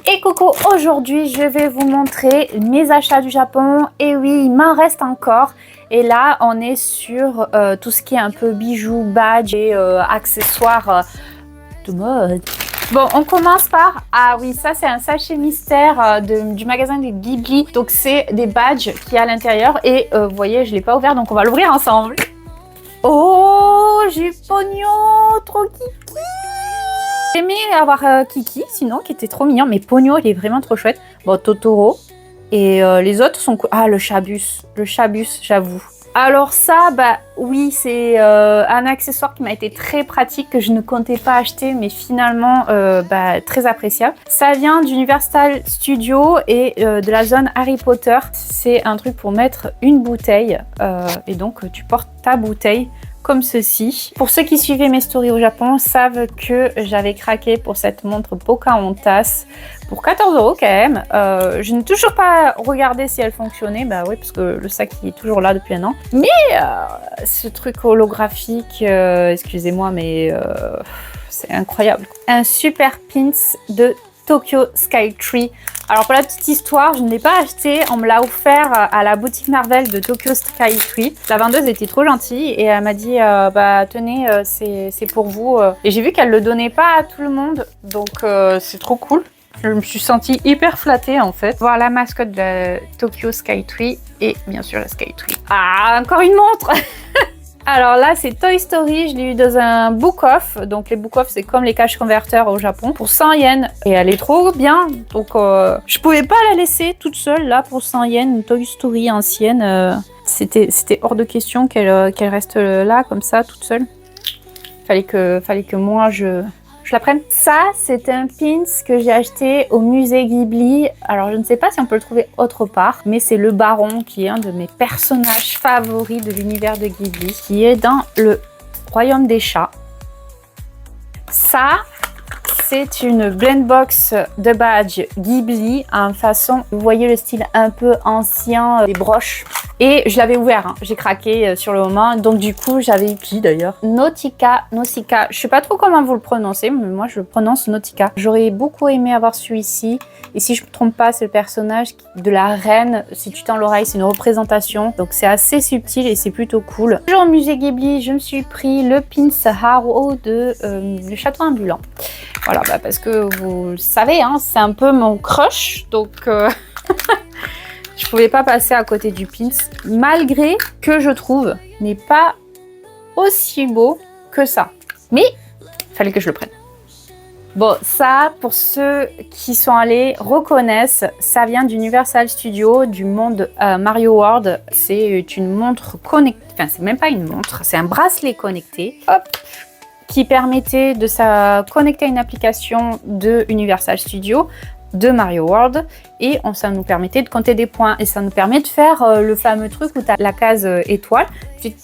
Et coucou, aujourd'hui je vais vous montrer mes achats du Japon. Et oui, il m'en reste encore. Et là on est sur tout ce qui est un peu bijoux, badges et accessoires de mode. Bon, on commence par... Ah oui, ça c'est un sachet mystère du magasin de Ghibli. Donc c'est des badges qu'il y a à l'intérieur. Et vous voyez, je ne l'ai pas ouvert, donc on va l'ouvrir ensemble. Oh, j'ai Pogno, trop kiki. J'aimais avoir Kiki, sinon, qui était trop mignon. Mais Pogno, il est vraiment trop chouette. Bon, Totoro. Et les autres sont... Ah, le Chabus. Le Chabus, j'avoue. Alors ça, bah oui, c'est un accessoire qui m'a été très pratique, que je ne comptais pas acheter, mais finalement très appréciable. Ça vient d'Universal Studios et de la zone Harry Potter. C'est un truc pour mettre une bouteille et donc tu portes ta bouteille comme ceci. Pour ceux qui suivaient mes stories au Japon savent que j'avais craqué pour cette montre Pocahontas pour 14 € quand même. Je n'ai toujours pas regardé si elle fonctionnait, bah oui, parce que le sac il est toujours là depuis un an. Mais ce truc holographique, excusez-moi, mais c'est incroyable. Un super pins de Tokyo Skytree. Alors pour la petite histoire, je ne l'ai pas acheté, on me l'a offert à la boutique Marvel de Tokyo Skytree. La vendeuse était trop gentille et elle m'a dit bah tenez, c'est pour vous. Et j'ai vu qu'elle le donnait pas à tout le monde, donc c'est trop cool. Je me suis sentie hyper flattée en fait. Voir la mascotte de Tokyo Skytree et bien sûr la Skytree. Ah, encore une montre. Alors là, c'est Toy Story, je l'ai eu dans un book-off. Donc les book-off, c'est comme les cash converters au Japon, pour 100 yens. Et elle est trop bien, donc je pouvais pas la laisser toute seule là pour 100 yens, une Toy Story ancienne. C'était hors de question qu'elle reste là, comme ça, toute seule. Fallait que moi, je la prenne. Ça, c'est un pins que j'ai acheté au musée Ghibli. Alors, je ne sais pas si on peut le trouver autre part, mais c'est le Baron qui est un de mes personnages favoris de l'univers de Ghibli, qui est dans le Royaume des Chats. Ça, c'est une blend box de badge Ghibli en façon, vous voyez le style un peu ancien des broches. Et je l'avais ouvert, hein. J'ai craqué sur le moment. Donc du coup, j'avais eu qui d'ailleurs? Nausicaa. Je sais pas trop comment vous le prononcez, mais moi je le prononce Nausicaa. J'aurais beaucoup aimé avoir celui-ci. Et si je me trompe pas, c'est le personnage de la reine. Si tu tends l'oreille, c'est une représentation. Donc c'est assez subtil et c'est plutôt cool. Toujours au musée Ghibli, je me suis pris le pins Haro de le château ambulant. Voilà, bah parce que vous le savez, hein, c'est un peu mon crush. Donc... je pouvais pas passer à côté du pins, malgré que je trouve n'est pas aussi beau que ça. Mais il fallait que je le prenne. Bon, ça, pour ceux qui sont allés, reconnaissent, ça vient d'Universal Studios, du monde Mario World. C'est une montre connectée, enfin c'est même pas une montre, c'est un bracelet connecté. Hop, qui permettait de se connecter à une application de Universal Studios, de Mario World, et ça nous permettait de compter des points, et ça nous permet de faire le fameux truc où tu as la case étoile, tu fais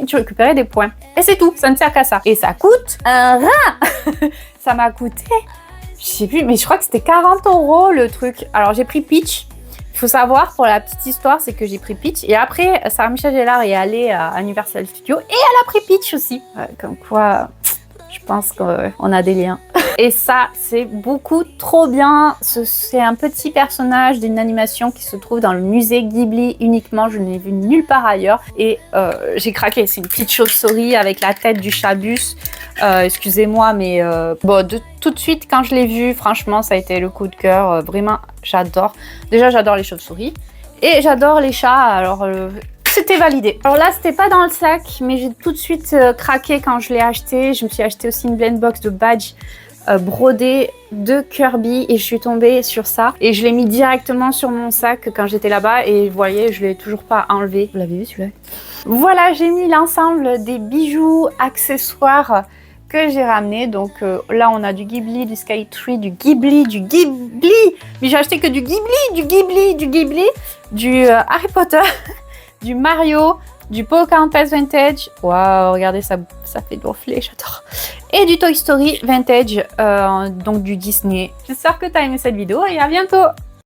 et tu récupérais des points. Et c'est tout, ça ne sert qu'à ça. Et ça coûte un rein. Ça m'a coûté, je sais plus, mais je crois que c'était 40 € le truc. Alors j'ai pris Peach. Il faut savoir, pour la petite histoire, c'est que j'ai pris Peach, et après, Sarah Michelle Gellar est allée à Universal Studios, et elle a pris Peach aussi. Comme quoi, je pense qu'on a des liens. Et ça, c'est beaucoup trop bien. C'est un petit personnage d'une animation qui se trouve dans le musée Ghibli uniquement. Je ne l'ai vu nulle part ailleurs. Et j'ai craqué. C'est une petite chauve-souris avec la tête du Chabus. Excusez-moi, mais bon, tout de suite, quand je l'ai vu, franchement, ça a été le coup de cœur. Vraiment, j'adore. Déjà, j'adore les chauves-souris. Et j'adore les chats. Alors... c'était validé. Alors là, c'était pas dans le sac, mais j'ai tout de suite craqué quand je l'ai acheté. Je me suis acheté aussi une blend box de badge brodé de Kirby et je suis tombée sur ça. Et je l'ai mis directement sur mon sac quand j'étais là-bas et vous voyez, je l'ai toujours pas enlevé. Vous l'avez vu celui-là? Voilà, j'ai mis l'ensemble des bijoux, accessoires que j'ai ramené. Donc là, on a du Ghibli, du Skytree, du Ghibli. Mais j'ai acheté que du Ghibli, du Harry Potter. Du Mario, du Pocahontas Vintage. Waouh, regardez, ça fait gonfler, j'adore. Et du Toy Story Vintage, donc du Disney. J'espère que tu as aimé cette vidéo et à bientôt.